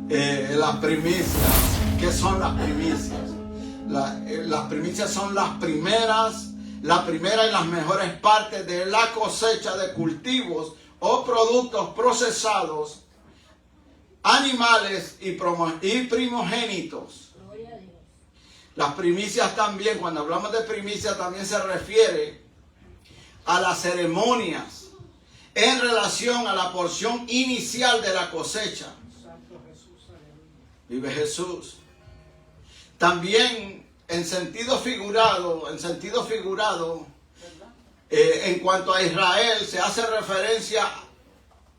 las primicias. ¿Qué son las primicias? Las primicias son la primera y las mejores partes de la cosecha de cultivos o productos procesados, animales y primogénitos. Las primicias también, cuando hablamos de primicias, también se refiere a las ceremonias en relación a la porción inicial de la cosecha. Vive Jesús. También en sentido figurado, en cuanto a Israel, se hace referencia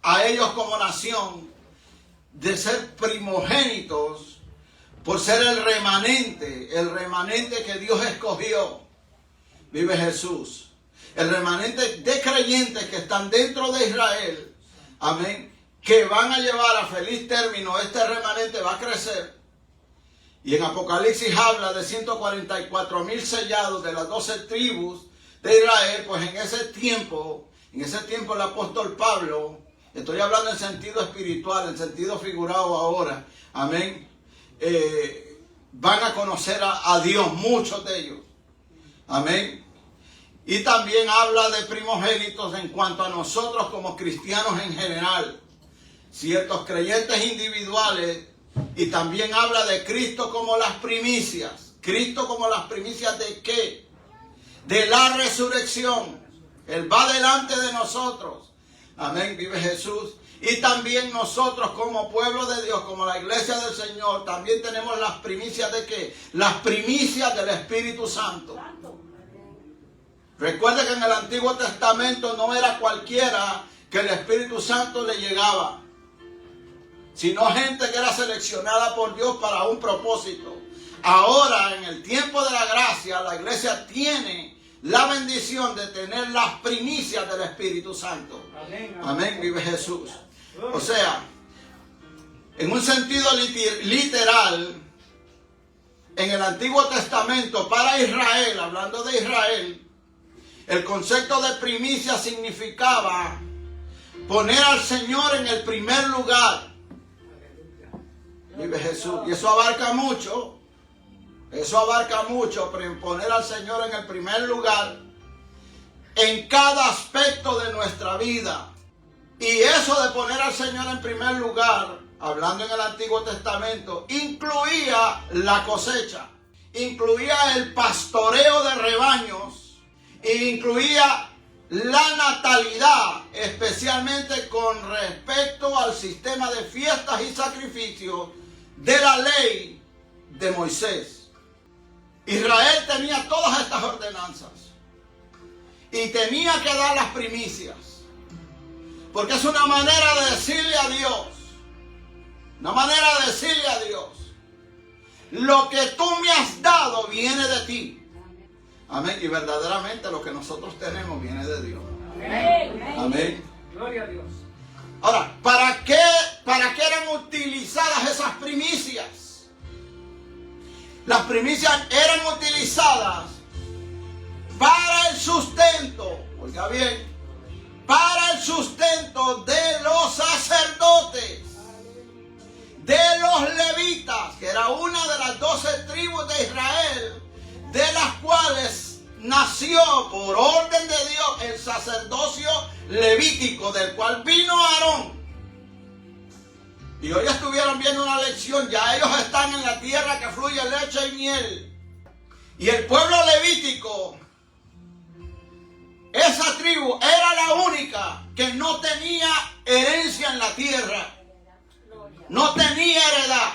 a ellos como nación de ser primogénitos por ser el remanente que Dios escogió. Vive Jesús. El remanente de creyentes que están dentro de Israel, amén, que van a llevar a feliz término. Este remanente va a crecer. Y en Apocalipsis habla de 144,000 sellados de las 12 tribus de Israel. Pues en ese tiempo el apóstol Pablo, estoy hablando en sentido espiritual, en sentido figurado ahora, amén, van a conocer a Dios, muchos de ellos, amén. Y también habla de primogénitos en cuanto a nosotros como cristianos en general, ciertos creyentes individuales, y también habla de Cristo como las primicias. ¿Cristo como las primicias de qué? De la resurrección. Él va delante de nosotros. Amén, vive Jesús. Y también nosotros como pueblo de Dios, como la iglesia del Señor, también tenemos las primicias de qué? Las primicias del Espíritu Santo. Recuerde que en el Antiguo Testamento no era cualquiera que el Espíritu Santo le llegaba, sino gente que era seleccionada por Dios para un propósito. Ahora, en el tiempo de la gracia, la iglesia tiene la bendición de tener las primicias del Espíritu Santo. Amén, amén, vive Jesús. O sea, en un sentido literal, en el Antiguo Testamento, para Israel, hablando de Israel, el concepto de primicia significaba poner al Señor en el primer lugar. Vive Jesús. Y eso abarca mucho. Poner al Señor en el primer lugar en cada aspecto de nuestra vida. Y eso de poner al Señor en primer lugar, hablando en el Antiguo Testamento, incluía la cosecha, incluía el pastoreo de rebaños, e incluía la natalidad, especialmente con respecto al sistema de fiestas y sacrificios de la ley de Moisés. Israel tenía todas estas ordenanzas y tenía que dar las primicias, porque es una manera de decirle a Dios, lo que tú me has dado viene de ti. Amén. Y verdaderamente lo que nosotros tenemos viene de Dios. Amén. Amén. Gloria a Dios. Ahora, ¿para qué eran utilizadas esas primicias? Las primicias eran utilizadas para el sustento, oiga bien, para el sustento de los sacerdotes, de los levitas, que era una de las 12 tribus de Israel, de las cuales nació por orden de Dios el sacerdocio levítico, del cual vino Aarón. Y hoy estuvieron viendo una lección, ya ellos están en la tierra que fluye leche y miel. Y el pueblo levítico, esa tribu era la única que no tenía herencia en la tierra, no tenía heredad.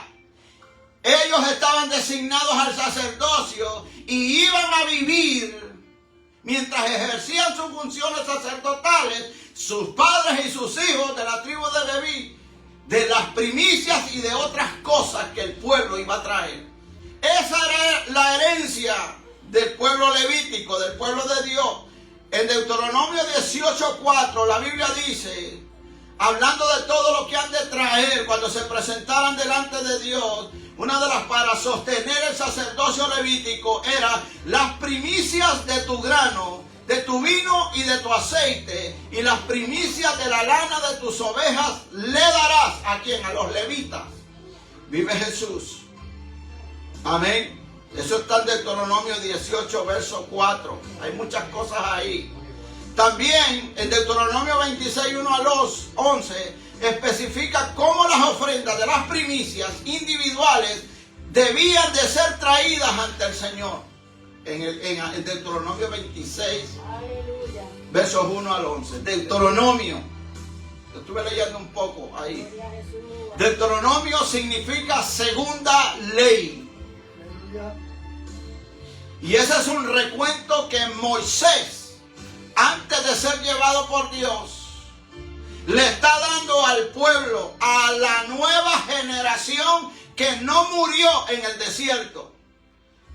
Ellos estaban designados al sacerdocio y iban a vivir, mientras ejercían sus funciones sacerdotales, sus padres y sus hijos de la tribu de Leví, de las primicias y de otras cosas que el pueblo iba a traer. Esa era la herencia del pueblo levítico, del pueblo de Dios. En Deuteronomio 18:4 la Biblia dice, hablando de todo lo que han de traer cuando se presentaran delante de Dios, una de las para sostener el sacerdocio levítico era las primicias de tu grano, de tu vino y de tu aceite, y las primicias de la lana de tus ovejas le darás a quien, a los levitas. vive Jesús. Amén. Eso está en Deuteronomio 18, verso 4. Hay muchas cosas ahí. También en Deuteronomio 26, 1 al 11, especifica cómo las ofrendas de las primicias individuales debían de ser traídas ante el Señor. En Deuteronomio 26, aleluya, versos 1 al 11. Deuteronomio. Yo estuve leyendo un poco ahí. Deuteronomio significa segunda ley. Y ese es un recuento que Moisés, antes de ser llevado por Dios, le está dando al pueblo, a la nueva generación que no murió en el desierto.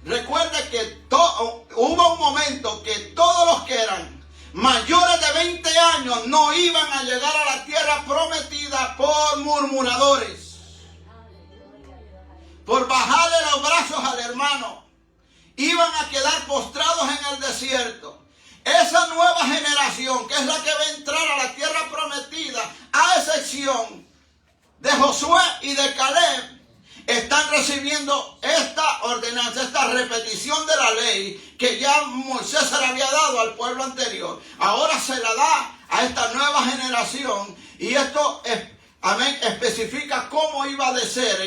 Recuerde que hubo un momento que todos los que eran mayores de 20 años no iban a llegar a la tierra prometida por murmuradores, por bajarle los brazos al hermano. Iban a quedar postrados en el desierto. Esa nueva generación, que es la que va a entrar a la tierra prometida, a excepción de Josué y de Caleb, están recibiendo esta ordenanza, esta repetición de la ley que ya Moisés se la había dado al pueblo anterior. Ahora se la da a esta nueva generación, y esto, amén, especifica cómo iba de ser.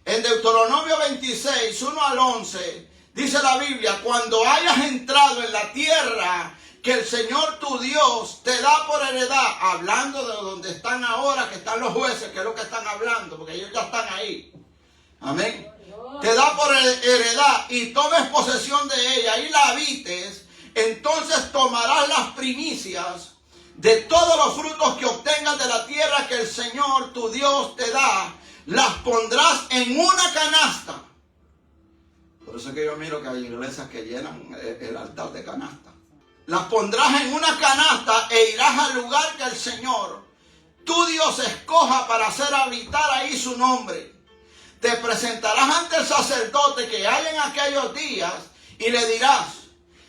En Deuteronomio 26, 1 al 11, dice la Biblia: cuando hayas entrado en la tierra que el Señor tu Dios te da por heredad, hablando de donde están ahora, que están los jueces, que es lo que están hablando, porque ellos ya están ahí. Amén. Te da por heredad y tomes posesión de ella y la habites, entonces tomarás las primicias de todos los frutos que obtengas de la tierra que el Señor tu Dios te da, las pondrás en una canasta. Por eso es que yo miro que hay iglesias que llenan el altar de canasta. Las pondrás en una canasta e irás al lugar que el Señor tu Dios escoja para hacer habitar ahí su nombre. Te presentarás ante el sacerdote que hay en aquellos días y le dirás: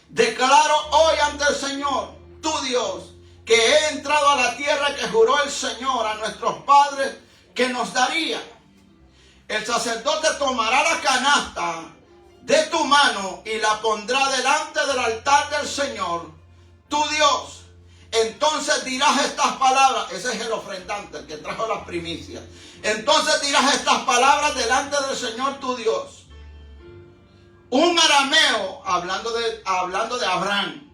declaro hoy ante el Señor tu Dios que he entrado a la tierra que juró el Señor a nuestros padres que nos daría. El sacerdote tomará la canasta de tu mano y la pondrá delante del altar del Señor tu Dios. Entonces dirás estas palabras. Ese es el ofrendante, el que trajo las primicias. Entonces dirás estas palabras delante del Señor tu Dios: un arameo, hablando de Abraham,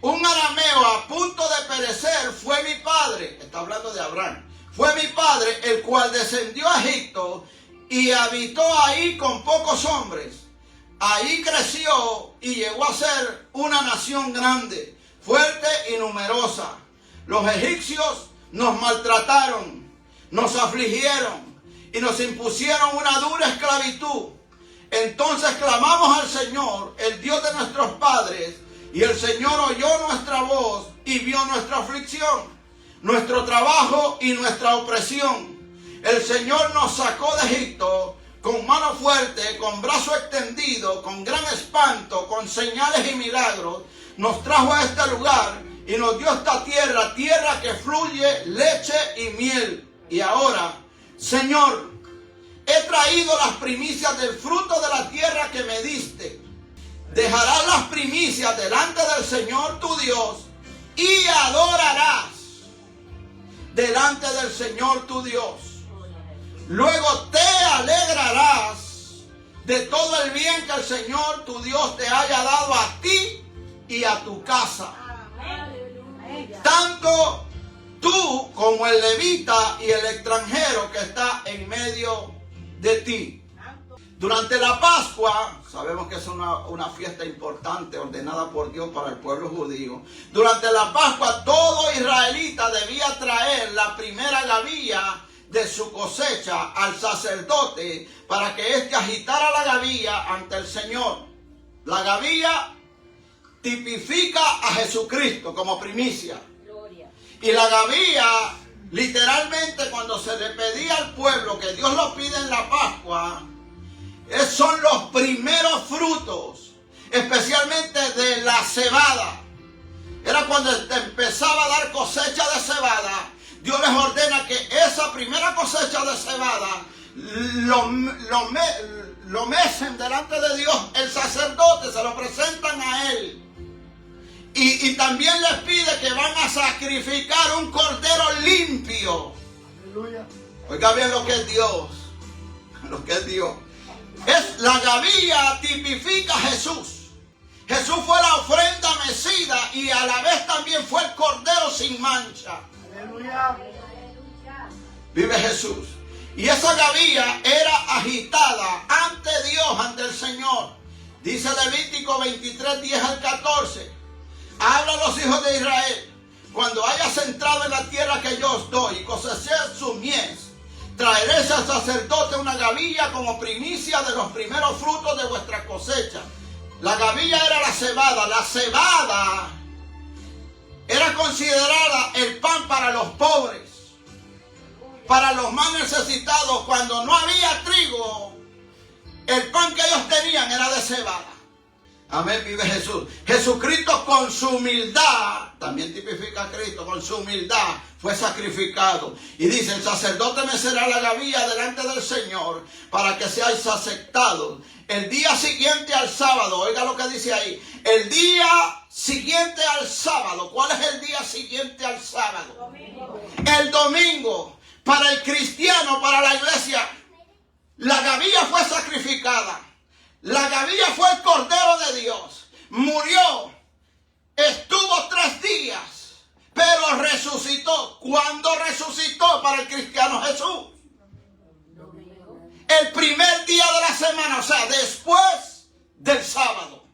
un arameo a punto de perecer fue mi padre. Está hablando de Abraham. Fue mi padre, el cual descendió a Egipto y habitó ahí con pocos hombres. Ahí creció y llegó a ser una nación grande, fuerte y numerosa. Los egipcios nos maltrataron, nos afligieron y nos impusieron una dura esclavitud. Entonces clamamos al Señor, el Dios de nuestros padres, y el Señor oyó nuestra voz y vio nuestra aflicción, nuestro trabajo y nuestra opresión. El Señor nos sacó de Egipto con mano fuerte, con brazo extendido, con gran espanto, con señales y milagros. Nos trajo a este lugar y nos dio esta tierra, tierra que fluye leche y miel. Y ahora, Señor, he traído las primicias del fruto de la tierra que me diste. Dejarás las primicias delante del Señor tu Dios y adorarás delante del Señor tu Dios. Luego te alegrarás de todo el bien que el Señor tu Dios te haya dado a ti y a tu casa. Tanto tú como el levita y el extranjero que está en medio de ti. Durante la Pascua, sabemos que es una fiesta importante ordenada por Dios para el pueblo judío. Durante la Pascua todo israelita debía traer la primera gavilla de su cosecha al sacerdote para que éste agitara la gavilla ante el Señor. La gavilla tipifica a Jesucristo como primicia. Y la gavilla, literalmente, cuando se le pedía al pueblo, que Dios lo pide en la Pascua, son los primeros frutos, especialmente de la cebada. Era cuando empezaba a dar cosecha de cebada. Dios les ordena que esa primera cosecha de cebada lo mecen delante de Dios, el sacerdote, se lo presentan a él. Y también les pide que van a sacrificar un cordero limpio. Aleluya. Oiga bien lo que es Dios. Lo que es Dios. La gavilla tipifica a Jesús. Jesús fue la ofrenda mecida y a la vez también fue el cordero sin mancha. Aleluya. Vive Jesús. Y esa gavilla era agitada ante Dios, ante el Señor. Dice Levítico 23, 10 al 14. Habla a los hijos de Israel: cuando hayas entrado en la tierra que yo os doy y coseches su mies, traeréis al sacerdote una gavilla como primicia de los primeros frutos de vuestra cosecha. La gavilla era la cebada. La cebada era considerada el pan para los pobres, para los más necesitados. Cuando no había trigo, el pan que ellos tenían era de cebada. Amén, vive Jesús. Jesucristo con su humildad, también tipifica a Cristo, con su humildad fue sacrificado. Y dice: el sacerdote mecerá la gavilla delante del Señor para que seáis aceptados. El día siguiente al sábado, oiga lo que dice ahí, el día siguiente al sábado. ¿Cuál es el día siguiente al sábado? Domingo. El domingo. Para el cristiano, para la iglesia, la gavilla fue sacrificada. La gavilla fue el Cordero de Dios. Murió. Estuvo 3 días. Pero resucitó. ¿Cuándo resucitó para el cristiano Jesús? El primer día de la semana. O sea, después del sábado.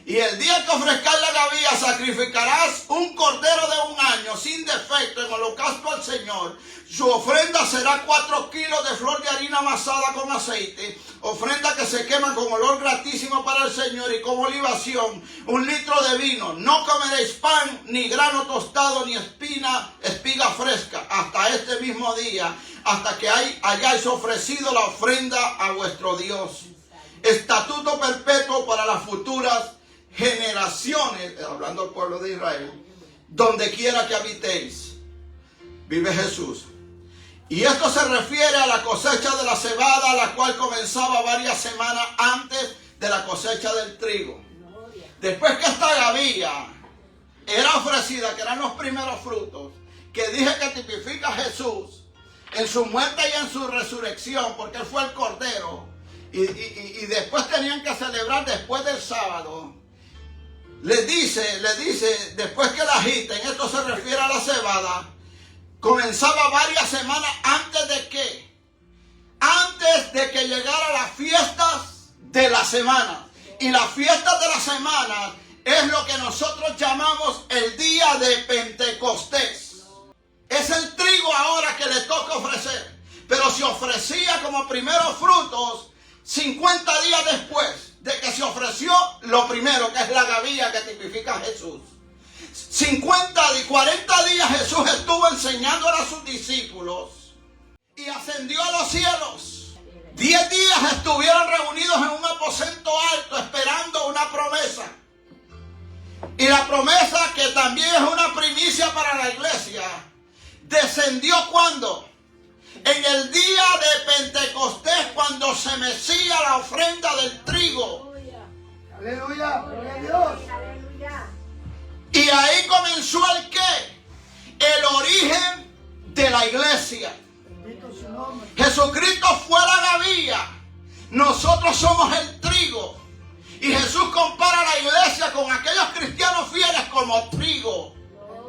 Y el día que ofrezcáis la gavilla, sacrificarás un cordero de 1 año sin defecto en holocausto al Señor. Su ofrenda será 4 kilos de flor de harina amasada con aceite, ofrenda que se quema con olor gratísimo para el Señor, y como libación 1 litro de vino. No comeréis pan, ni grano tostado, ni espiga fresca, hasta este mismo día, hasta que hayáis ofrecido la ofrenda a vuestro Dios. Estatuto perpetuo para las futuras generaciones, hablando al pueblo de Israel, donde quiera que habitéis. Vive Jesús. Y esto se refiere a la cosecha de la cebada, la cual comenzaba varias semanas antes de la cosecha del trigo. Después que esta gavilla era ofrecida, que eran los primeros frutos, que dije que tipifica a Jesús en su muerte y en su resurrección, porque Él fue el Cordero, y después tenían que celebrar después del sábado. Le dice, después que la agiten, esto se refiere a la cebada, comenzaba varias semanas antes de qué? Antes de que llegara las fiestas de la semana. Y las fiestas de la semana es lo que nosotros llamamos el día de Pentecostés. Es el trigo ahora que le toca ofrecer. Pero se ofrecía como primeros frutos 50 días después de que se ofreció lo primero, que es la gavilla que tipifica a Jesús. 50 y 40 días Jesús estuvo enseñando a sus discípulos y ascendió a los cielos. 10 días estuvieron reunidos en un aposento alto esperando una promesa. Y la promesa, que también es una primicia para la iglesia, descendió ¿cuándo? En el día de Pentecostés, cuando se mecía la ofrenda del trigo. Aleluya, gloria a Dios. Y ahí comenzó el ¿qué? El origen de la iglesia. Bendito su nombre. Jesucristo fue la gavilla. Nosotros somos el trigo. Y Jesús compara a la iglesia con aquellos cristianos fieles como trigo.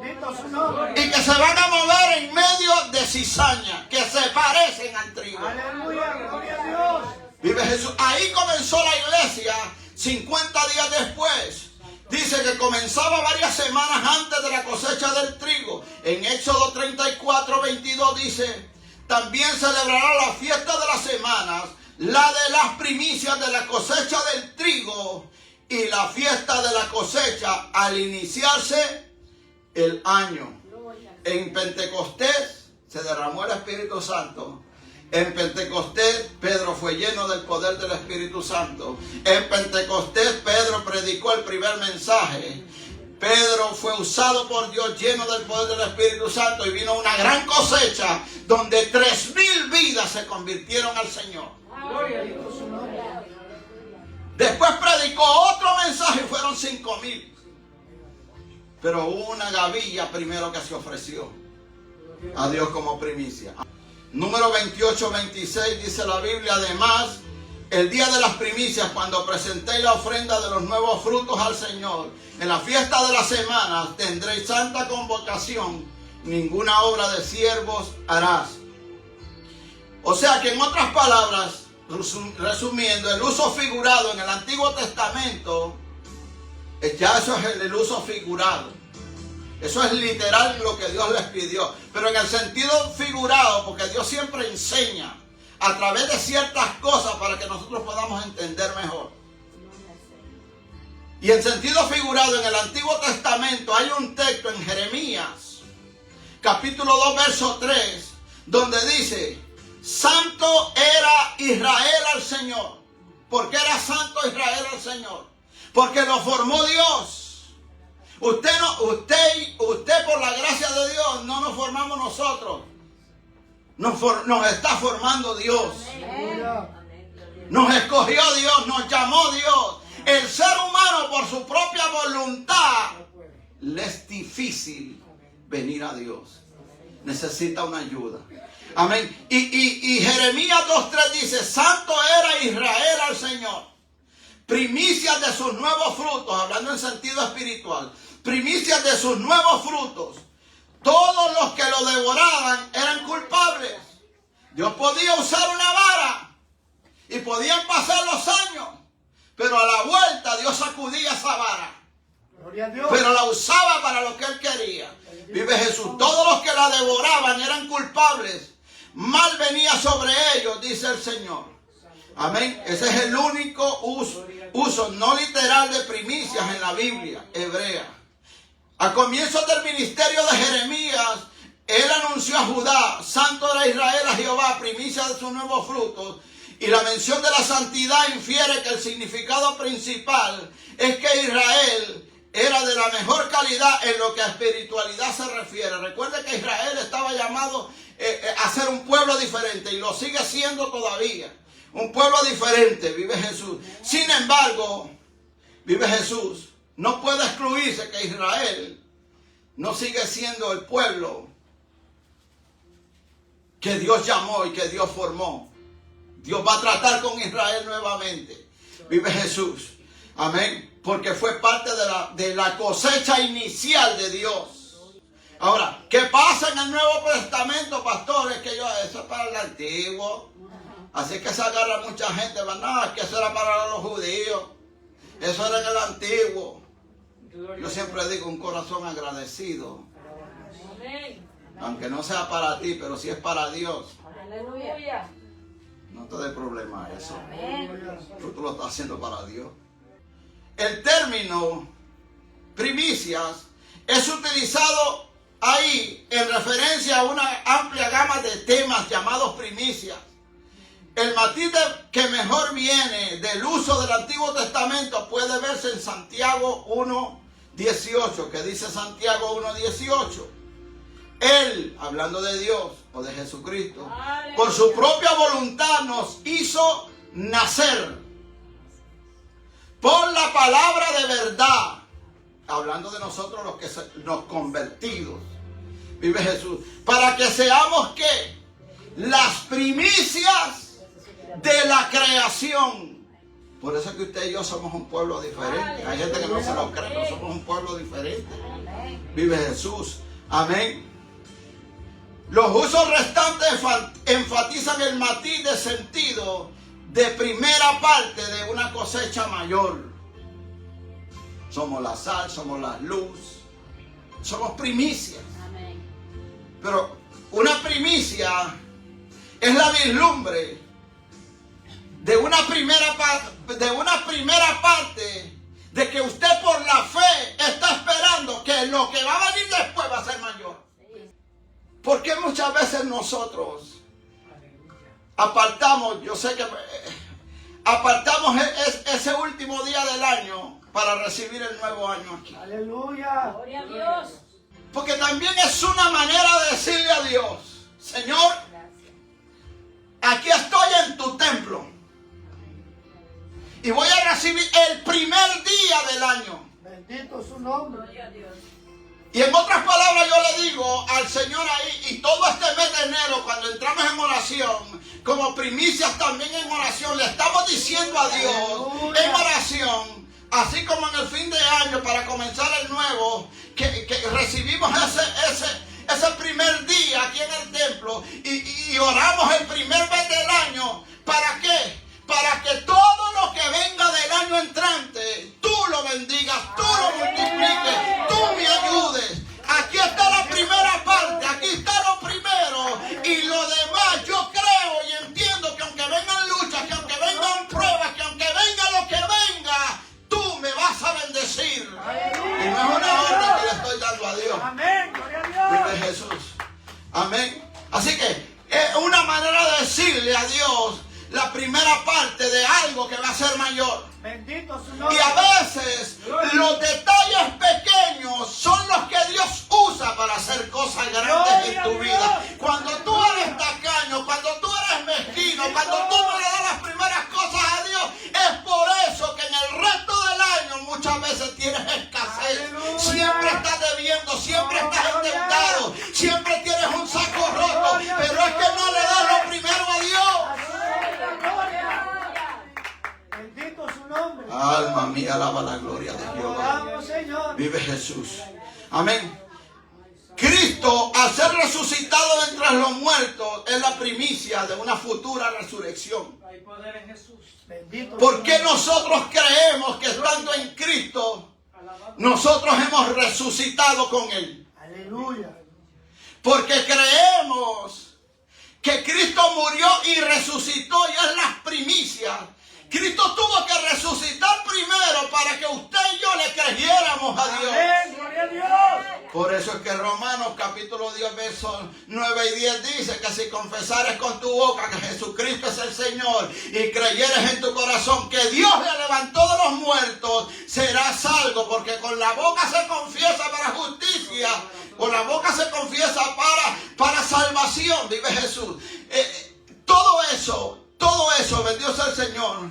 Bendito su nombre. Y que se van a mover en medio de cizaña, que se parecen al trigo. Aleluya, gloria a Dios. Vive Jesús. Ahí comenzó la iglesia 50 días después. Dice que comenzaba varias semanas antes de la cosecha del trigo. En Éxodo 34, 22 dice: también celebrará la fiesta de las semanas, la de las primicias de la cosecha del trigo y la fiesta de la cosecha al iniciarse el año. En Pentecostés se derramó el Espíritu Santo. En Pentecostés Pedro fue lleno del poder del Espíritu Santo. En Pentecostés Pedro predicó el primer mensaje. Pedro fue usado por Dios, lleno del poder del Espíritu Santo, y vino una gran cosecha donde 3,000 vidas se convirtieron al Señor. Después predicó otro mensaje y fueron 5,000. Pero hubo una gavilla primero que se ofreció a Dios como primicia. Número 28-26 dice la Biblia: además, el día de las primicias, cuando presentéis la ofrenda de los nuevos frutos al Señor, en la fiesta de las semanas tendréis santa convocación, ninguna obra de siervos harás. O sea que, en otras palabras, resumiendo, el uso figurado en el Antiguo Testamento, ya eso es el uso figurado. Eso es literal lo que Dios les pidió. Pero en el sentido figurado, porque Dios siempre enseña a través de ciertas cosas para que nosotros podamos entender mejor. Y en sentido figurado, en el Antiguo Testamento hay un texto en Jeremías, capítulo 2, verso 3, donde dice: santo era Israel al Señor. ¿Por qué era santo Israel al Señor? Porque lo formó Dios. Usted por la gracia de Dios no nos formamos nosotros. Nos está formando Dios. Nos escogió Dios, nos llamó Dios. El ser humano, por su propia voluntad, le es difícil venir a Dios. Necesita una ayuda. Amén. Y Jeremías 2:3 dice: santo era Israel al Señor. Primicias de sus nuevos frutos, hablando en sentido espiritual. Primicias de sus nuevos frutos. Todos los que lo devoraban eran culpables. Dios podía usar una vara y podían pasar los años, pero a la vuelta Dios sacudía esa vara. Gloria a Dios. Pero la usaba para lo que Él quería. Vive Jesús. Todos los que la devoraban eran culpables. Mal venía sobre ellos, dice el Señor. Amén. Ese es el único uso no literal de primicias en la Biblia hebrea. A comienzos del ministerio de Jeremías, él anunció a Judá: santo era Israel a Jehová, primicia de sus nuevos frutos. Y la mención de la santidad infiere que el significado principal es que Israel era de la mejor calidad en lo que a espiritualidad se refiere. Recuerde que Israel estaba llamado a ser un pueblo diferente, y lo sigue siendo todavía. Un pueblo diferente, vive Jesús. Sin embargo, vive Jesús. No puede excluirse que Israel no sigue siendo el pueblo que Dios llamó y que Dios formó. Dios va a tratar con Israel nuevamente. Vive Jesús. Amén. Porque fue parte de la cosecha inicial de Dios. Ahora, ¿qué pasa en el Nuevo Testamento, pastores? Que eso es para el antiguo. Así que se agarra mucha gente. No, es que eso era para los judíos. Eso era en el antiguo. Yo siempre digo, un corazón agradecido. Aunque no sea para ti, pero si es para Dios. Aleluya. No te dé problema eso. Tú lo estás haciendo para Dios. El término primicias es utilizado ahí en referencia a una amplia gama de temas llamados primicias. El matiz que mejor viene del uso del Antiguo Testamento puede verse en Santiago 1:18, que dice Santiago 1:18. Él, hablando de Dios o de Jesucristo, por su propia voluntad nos hizo nacer por la palabra de verdad, hablando de nosotros los convertidos. Vive Jesús. Para que seamos, ¿qué? Las primicias de la creación. Por eso es que usted y yo somos un pueblo diferente. Hay gente que no se lo cree, pero somos un pueblo diferente. Vive Jesús. Amén. Los usos restantes enfatizan el matiz de sentido de primera parte de una cosecha mayor. Somos la sal, somos la luz, somos primicias. Pero una primicia es la vislumbre de una primera parte de que usted por la fe está esperando que lo que va a venir después va a ser mayor. Porque muchas veces nosotros apartamos ese último día del año para recibir el nuevo año aquí. Aleluya. Gloria a Dios. Porque también es una manera de decirle a Dios, Señor, aquí estoy en tu templo. Y voy a recibir el primer día del año. Bendito su nombre. Gloria a Dios. Y en otras palabras yo le digo al Señor ahí, y todo este mes de enero cuando entramos en oración, como primicias también en oración, le estamos diciendo a Dios en oración, así como en el fin de año para comenzar el nuevo, que recibimos ese primer día aquí en el templo y oramos el primer mes del año. ¿Para qué? Para que todo lo que venga del año entrante, tú lo bendigas, tú lo multipliques, tú me ayudes. Aquí está la primera parte, aquí está lo primero. Y lo demás yo creo y entiendo que aunque vengan luchas, que aunque vengan pruebas, que aunque venga lo que venga, tú me vas a bendecir. Y no es una orden que le estoy dando a Dios. Amén. Gloria a Dios. Vive Jesús. Amén. Así que es una manera de decirle a Dios la primera parte de algo que va a ser mayor. Bendito su Y nombre. a veces los detalles pequeños son los que Dios usa para hacer cosas grandes en tu vida. Cuando tú eres tacaño, cuando tú eres mezquino, cuando tú no le das las primeras cosas a Dios, es por eso que en el resto del año muchas veces tienes escasez. Aleluya. Siempre estás debiendo, siempre estás endeudado, siempre tienes un saco roto, pero es que no le das lo primero a Dios. Bendito su nombre. Alma mía, alaba la gloria de Jehová. Adoramos, Señor. Vive Jesús. Amén. Cristo, al ser resucitado de entre los muertos, es la primicia de una futura resurrección. Hay poder en Jesús. Bendito. ¿Por qué nosotros creemos que estando en Cristo, nosotros hemos resucitado con Él? Aleluya. Porque creemos que Cristo murió y resucitó y es las primicias. Cristo tuvo que resucitar primero para que usted y yo le creyéramos a Dios. Amén. Gloria a Dios. Por eso es que Romanos capítulo 10 versos 9 y 10 dice que si confesares con tu boca que Jesucristo es el Señor y creyeres en tu corazón que Dios le levantó de los muertos, serás salvo, porque con la boca se confiesa para justicia, con la boca se confiesa para salvación. Vive Jesús. Todo eso, bendito sea el Señor,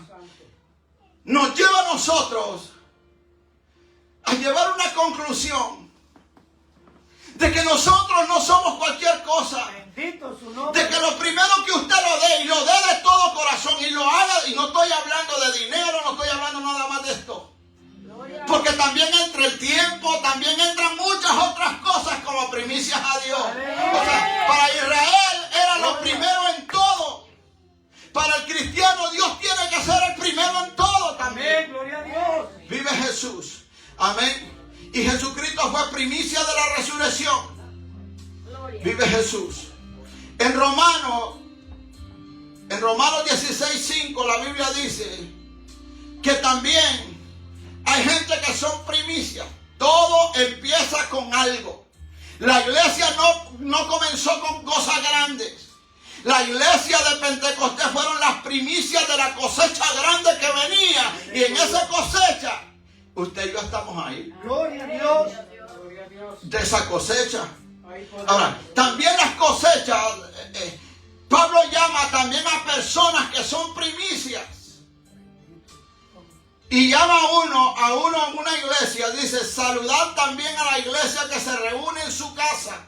nos lleva a nosotros a llevar una conclusión de que nosotros no somos cualquier cosa. Bendito su nombre. De que lo primero que usted lo dé, y lo dé de todo corazón, y lo haga, y no estoy hablando de dinero, no estoy hablando nada más de esto. Porque también entra el tiempo, también entran muchas otras cosas como primicias a Dios. O sea, para Israel era lo primero en todo. Para el cristiano Dios tiene que ser el primero en todo Amén. también. Gloria a Dios. Vive Jesús. Amén. Y Jesucristo fue primicia de la resurrección. Gloria. Vive Jesús. En Romanos 16:5 la Biblia dice que también hay gente que son primicias. Todo empieza con algo. La iglesia no comenzó con cosas grandes. La iglesia de Pentecostés fueron las primicias de la cosecha grande que venía. Y en esa cosecha, usted y yo estamos ahí. Gloria a Dios. Gloria a Dios. De esa cosecha. Hay poder. Ahora, también las cosechas, Pablo llama también a personas que son primicias. Y llama a uno en una iglesia, dice, saludad también a la iglesia que se reúne en su casa.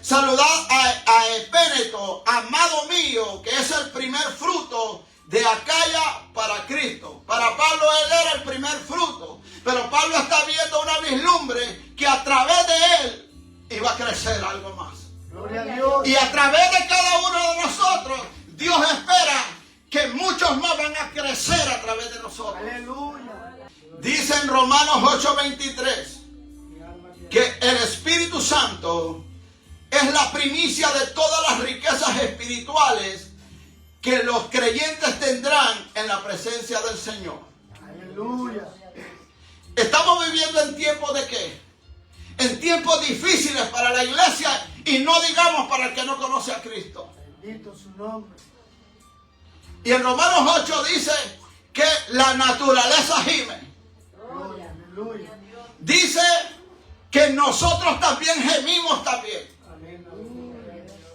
Saludad a Epéneto, amado mío, que es el primer fruto de Acaya para Cristo. Para Pablo él era el primer fruto. Pero Pablo está viendo una vislumbre que a través de él iba a crecer algo más. Gloria a Dios. Y a través de cada uno de nosotros, Dios espera que muchos más van a crecer a través de nosotros. Aleluya. Dice en Romanos 8:23 que el Espíritu Santo es la primicia de todas las riquezas espirituales que los creyentes tendrán en la presencia del Señor. Aleluya. Estamos viviendo en tiempos de ¿qué? En tiempos difíciles para la iglesia y no digamos para el que no conoce a Cristo. Bendito su nombre. Y en Romanos 8 dice que la naturaleza gime. Aleluya. Dice que nosotros también gemimos también.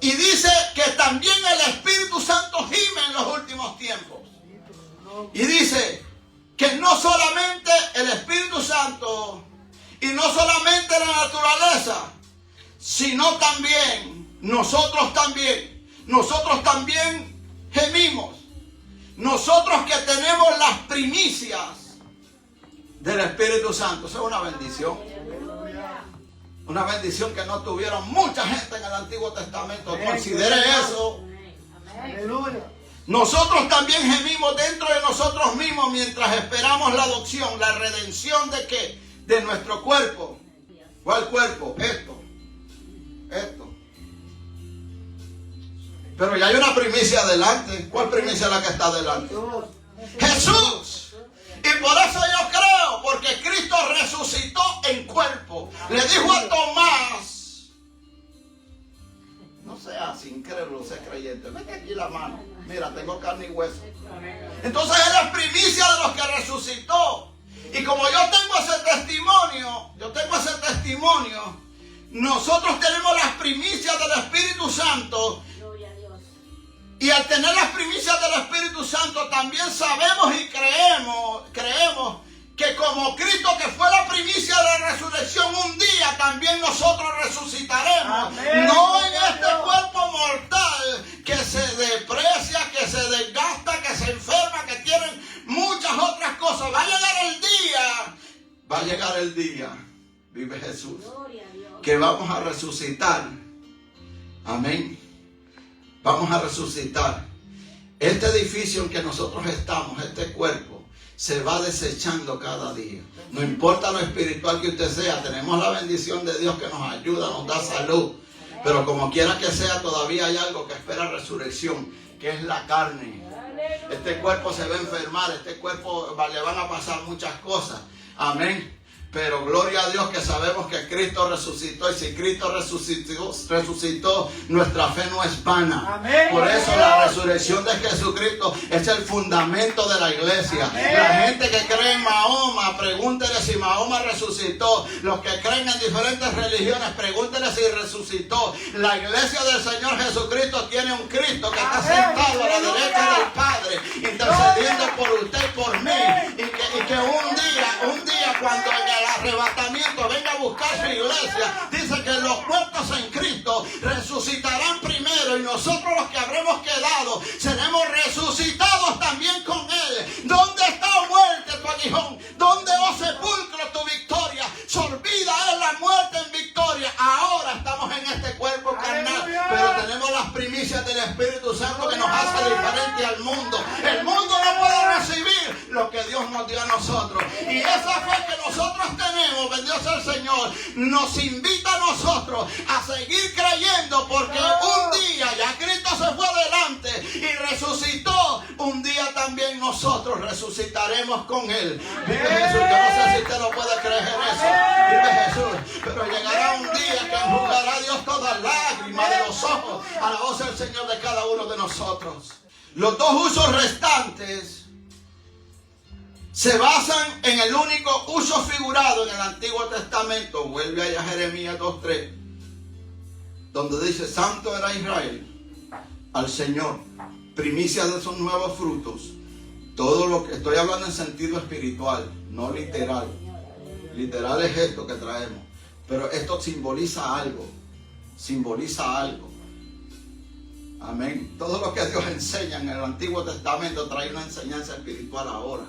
Y dice que también el Espíritu Santo gime en los últimos tiempos. Y dice que no solamente el Espíritu Santo y no solamente la naturaleza, sino también nosotros también gemimos. Nosotros que tenemos las primicias del Espíritu Santo. Eso es una bendición. Una bendición que no tuvieron mucha gente en el Antiguo Testamento. Considere eso. Aleluya. Nosotros también gemimos dentro de nosotros mismos mientras esperamos la adopción, la redención de ¿qué? De nuestro cuerpo. ¿Cuál cuerpo? Esto. Pero ya hay una primicia adelante. ¿Cuál primicia es la que está adelante? Jesús. Y por eso yo creo, porque Cristo resucitó en cuerpo. Le dijo a Tomás, no seas incrédulo, sé creyente, mete aquí la mano, mira, tengo carne y hueso. Entonces él es primicia de los que resucitó. Y como yo tengo ese testimonio, nosotros tenemos las primicias del Espíritu Santo. Y al tener las primicias del Espíritu Santo también sabemos y creemos que como Cristo que fue la primicia de la resurrección, un día también nosotros resucitaremos. Amén. No en este cuerpo mortal que se deprecia, que se desgasta, que se enferma, que tienen muchas otras cosas. Va a llegar el día, vive Jesús, que vamos a resucitar. Amén. Vamos a resucitar. Este edificio en que nosotros estamos, este cuerpo, se va desechando cada día. No importa lo espiritual que usted sea, tenemos la bendición de Dios que nos ayuda, nos da salud. Pero como quiera que sea, todavía hay algo que espera resurrección, que es la carne. Este cuerpo se va a enfermar, este cuerpo le van a pasar muchas cosas. Amén. Pero gloria a Dios que sabemos que Cristo resucitó. Y si Cristo resucitó, nuestra fe no es vana. Amén. Por eso la resurrección de Jesucristo es el fundamento de la iglesia. Amén. La gente que cree en Mahoma, pregúntele si Mahoma resucitó. Los que creen en diferentes religiones, pregúntele si resucitó. La iglesia del Señor Jesucristo tiene un Cristo que está sentado a la derecha del Padre, intercediendo por usted y por mí. Y que un día cuando el arrebatamiento venga a buscar su iglesia, dice que los muertos en Cristo resucitarán primero, y nosotros los que habremos quedado seremos resucitados también con Él. ¿Dónde está, oh muerte, tu aguijón? ¿Dónde, oh sepulcro, tu victoria? Sorbida es la muerte en victoria. Ahora estamos en este cuerpo carnal, pero tenemos las primicias del Espíritu Santo que nos hace diferente al mundo. El mundo no puede recibir lo que Dios nos dio a nosotros, y esa fe que nosotros tenemos, bendito sea el Señor, nos invita a nosotros a seguir creyendo, porque un día ya Cristo se fue adelante y resucitó. Un día también nosotros resucitaremos con Él. Vive Jesús. Yo no sé si usted lo puede creer eso. Vive Jesús. Pero llegará un día que enjugará Dios todas lágrimas de los ojos a la voz del Señor de cada uno de nosotros. Los dos usos restantes se basan en el único uso figurado en el Antiguo Testamento. Vuelve allá a Jeremías 2:3, donde dice: santo era Israel al Señor, primicia de sus nuevos frutos. Todo lo que estoy hablando en sentido espiritual, no literal. Literal es esto que traemos, pero esto simboliza algo. Amén. Todo lo que Dios enseña en el Antiguo Testamento trae una enseñanza espiritual ahora.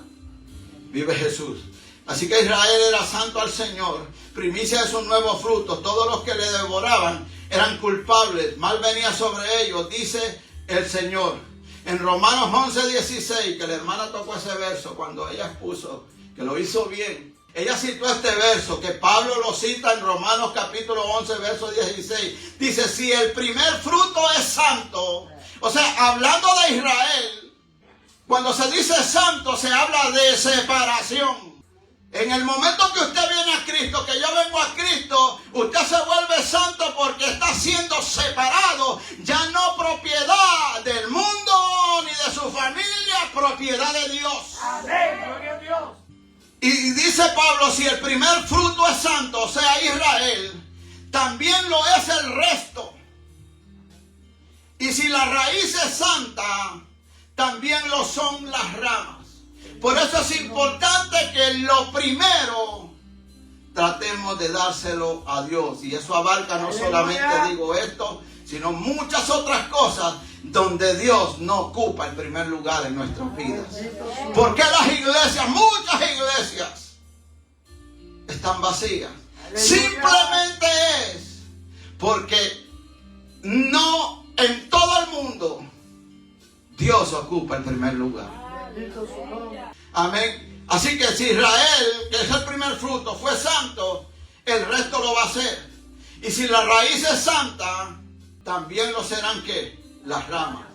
Vive Jesús. Así que Israel era santo al Señor, primicia de sus nuevos frutos. Todos los que le devoraban eran culpables, mal venía sobre ellos, dice el Señor. En Romanos 11:16, que la hermana tocó ese verso cuando ella expuso, que lo hizo bien. Ella citó este verso, que Pablo lo cita en Romanos capítulo 11, verso 16. Dice: si el primer fruto es santo, o sea, hablando de Israel, cuando se dice santo, se habla de separación. En el momento que usted viene a Cristo, que yo vengo a Cristo, usted se vuelve santo porque está siendo separado. Ya no propiedad del mundo ni de su familia, propiedad de Dios. Amén. Gloria a Dios. Y dice Pablo, si el primer fruto es santo, o sea Israel, también lo es el resto. Y si la raíz es santa, también lo son las ramas. Por eso es importante que lo primero tratemos de dárselo a Dios. Y eso abarca no solamente, digo esto, sino muchas otras cosas donde Dios no ocupa el primer lugar en nuestras vidas. ¿Por qué las iglesias, muchas iglesias, están vacías? Simplemente es porque no en todo el mundo Dios ocupa el primer lugar. Amén. Así que si Israel, que es el primer fruto, fue santo, el resto lo va a ser. Y si la raíz es santa, también lo serán ¿qué? Las ramas.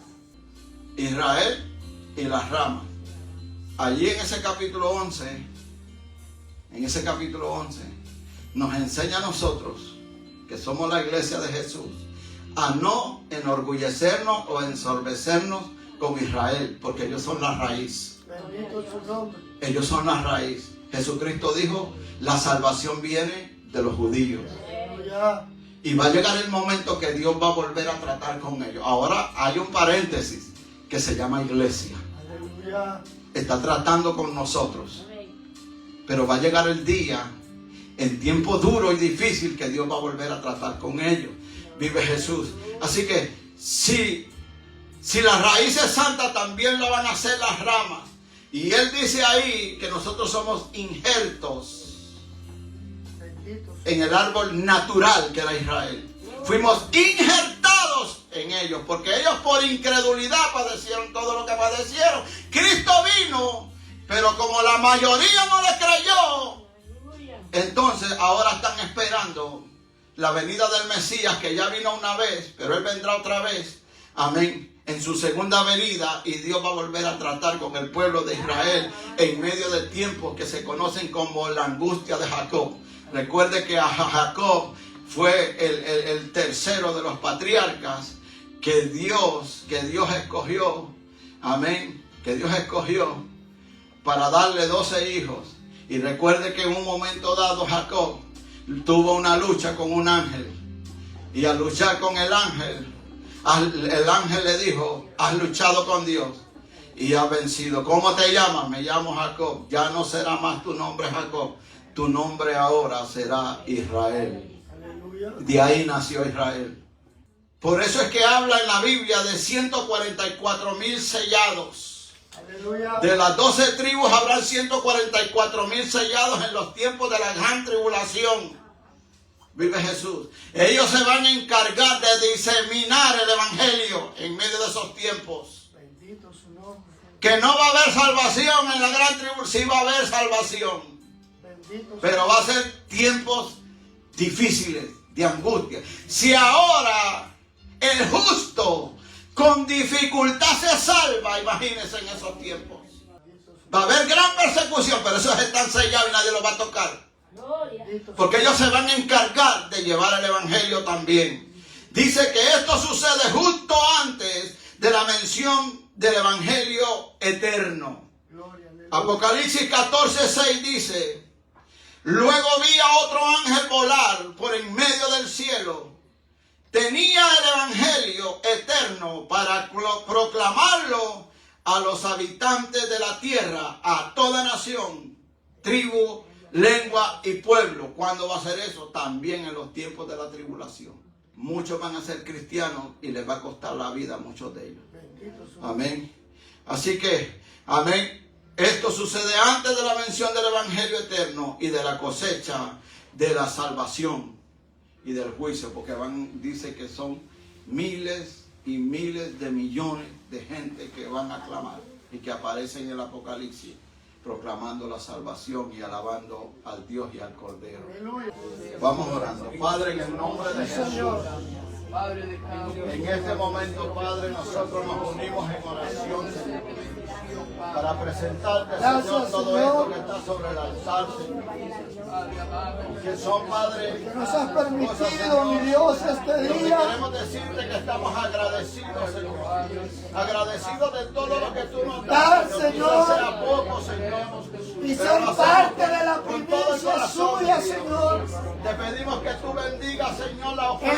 Israel y las ramas. Allí en ese capítulo 11, nos enseña a nosotros, que somos la iglesia de Jesús, a no enorgullecernos o ensorbecernos con Israel, porque ellos son la raíz. Bendito su nombre. Ellos son la raíz. Jesucristo dijo, la salvación viene de los judíos. Aleluya. Y va a llegar el momento que Dios va a volver a tratar con ellos. Ahora hay un paréntesis que se llama iglesia. Aleluya. Está tratando con nosotros. Pero va a llegar el día, en tiempo duro y difícil, que Dios va a volver a tratar con ellos. Vive Jesús. Así que si la raíz es santa, también lo van a hacer las ramas. Y Él dice ahí que nosotros somos injertos en el árbol natural que era Israel. Fuimos injertados en ellos, porque ellos por incredulidad padecieron todo lo que padecieron. Cristo vino, pero como la mayoría no le creyó, entonces ahora están esperando la venida del Mesías, que ya vino una vez, pero Él vendrá otra vez. Amén. En su segunda venida, y Dios va a volver a tratar con el pueblo de Israel en medio de tiempos que se conocen como la angustia de Jacob. Recuerde que a Jacob fue el tercero de los patriarcas que Dios escogió. Amén. Que Dios escogió para darle 12 hijos. Y recuerde que en un momento dado Jacob tuvo una lucha con un ángel. Y al luchar con el ángel le dijo, has luchado con Dios y has vencido. ¿Cómo te llamas? Me llamo Jacob. Ya no será más tu nombre Jacob. Tu nombre ahora será Israel. Aleluya. De ahí nació Israel. Por eso es que habla en la Biblia de 144,000 sellados. Aleluya. De las 12 tribus habrán 144,000 sellados en los tiempos de la gran tribulación. Vive Jesús. Ellos se van a encargar de diseminar el evangelio en medio de esos tiempos. Bendito su nombre. Que no va a haber salvación en la gran tribulación. Sí va a haber salvación. Bendito Pero va a ser tiempos difíciles, de angustia. Si ahora el justo con dificultad se salva, imagínense en esos tiempos. Va a haber gran persecución, pero esos están sellados y nadie los va a tocar. Porque ellos se van a encargar de llevar el evangelio también. Dice que esto sucede justo antes de la mención del evangelio eterno. Gloria, aleluya. Apocalipsis 14:6 dice: luego vi a otro ángel volar por en medio del cielo. Tenía el evangelio eterno para proclamarlo a los habitantes de la tierra, a toda nación, tribu, lengua y pueblo. ¿Cuándo va a ser eso? También en los tiempos de la tribulación. Muchos van a ser cristianos y les va a costar la vida a muchos de ellos. Bendito su nombre. Amén. Así que, amén. Esto sucede antes de la mención del evangelio eterno y de la cosecha de la salvación y del juicio, porque dice que son miles y miles de millones de gente que van a clamar y que aparecen en el Apocalipsis, proclamando la salvación y alabando al Dios y al Cordero. Aleluya. Vamos orando. Padre, en el nombre de Jesús, Señor. en este momento, Padre, nosotros nos unimos en oración para presentarte, Gracias, Señor, todo Señor. esto que está sobre el altar, Señor. Que son, Padre, Que nos has permitido, cosas, Señor, mi Dios, este donde día. queremos decirte que estamos agradecidos, Señor. Agradecidos de todo lo que tú nos das, Dar, Señor. Señor. Quizás sea poco, Señor. Y pero ser lo hacemos parte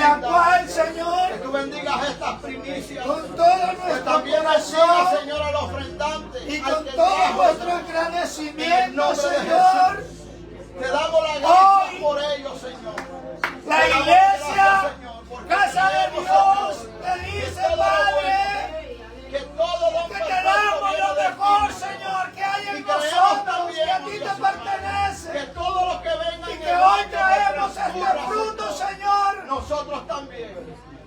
la cual, Señor, que tú bendigas estas primicias, con todo que nuestro también bendigas, corazón Señor, al ofrendante, y al con que todo trajo, nuestro en agradecimiento, el nombre de Señor, Jesús. Te damos la gracia Hoy, por ellos, Señor. la Te damos iglesia, gracias, Señor, porque casa de creemos, Dios, Señor, te que dice, todo lo Padre, bueno, que todo lo que te damos lo mejor, Señor, que hay en nosotros, que a ti te que pertenece, todos los que vengan y que hoy traemos este fruto, Señor, nosotros también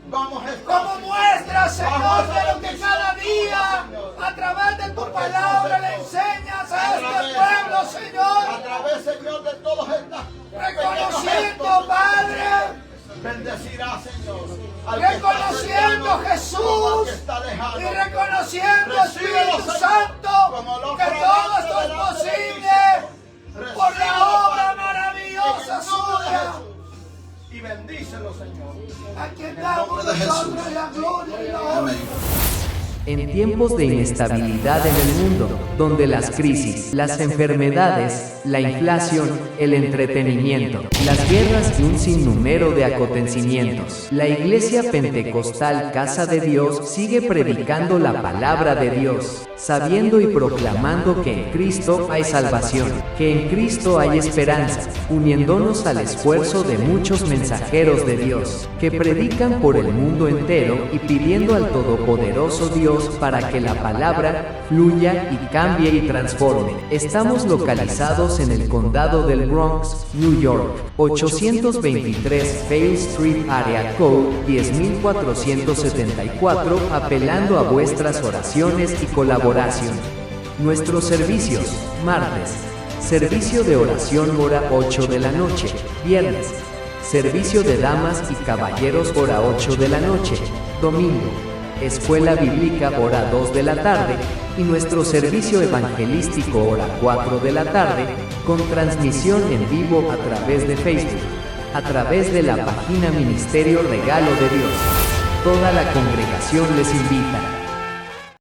vamos a estar como muestra, Señor, de lo que cada día, a través de tu palabra, le enseñas a este pueblo, a Señor, través, Señor, de todos estos reconociendo, Padre, bendecirá, Señor, al que está reconociendo cercano, Jesús como al que está lejano. y reconociendo Recíbelo, Espíritu Señor, Santo, como lo que todo prometo esto es delante de ti, posible Señor. por la Recíbelo, obra Padre, maravillosa en el nombre de suya, Jesús. Y bendícelo, Señor. a quien damos nosotros la gloria y la honra. En tiempos de inestabilidad en el mundo, donde las crisis, las enfermedades, la inflación, el entretenimiento, las guerras y un sinnúmero de acontecimientos, la Iglesia Pentecostal Casa de Dios sigue predicando la palabra de Dios, sabiendo y proclamando que en Cristo hay salvación, que en Cristo hay esperanza, uniéndonos al esfuerzo de muchos mensajeros de Dios, que predican por el mundo entero y pidiendo al Todopoderoso Dios para que la palabra fluya y cambie y transforme. Estamos localizados en el condado del Bronx, New York, 823 Fail Street, Area Code 10474, apelando a vuestras oraciones y colaboración. Nuestros servicios: martes, servicio de oración hora 8 de la noche, viernes, servicio de damas y caballeros hora 8 de la noche, domingo, escuela bíblica hora 2 de la tarde y nuestro servicio evangelístico hora 4 de la tarde, con transmisión en vivo a través de Facebook, a través de la página Ministerio Regalo de Dios. Toda la congregación les invita.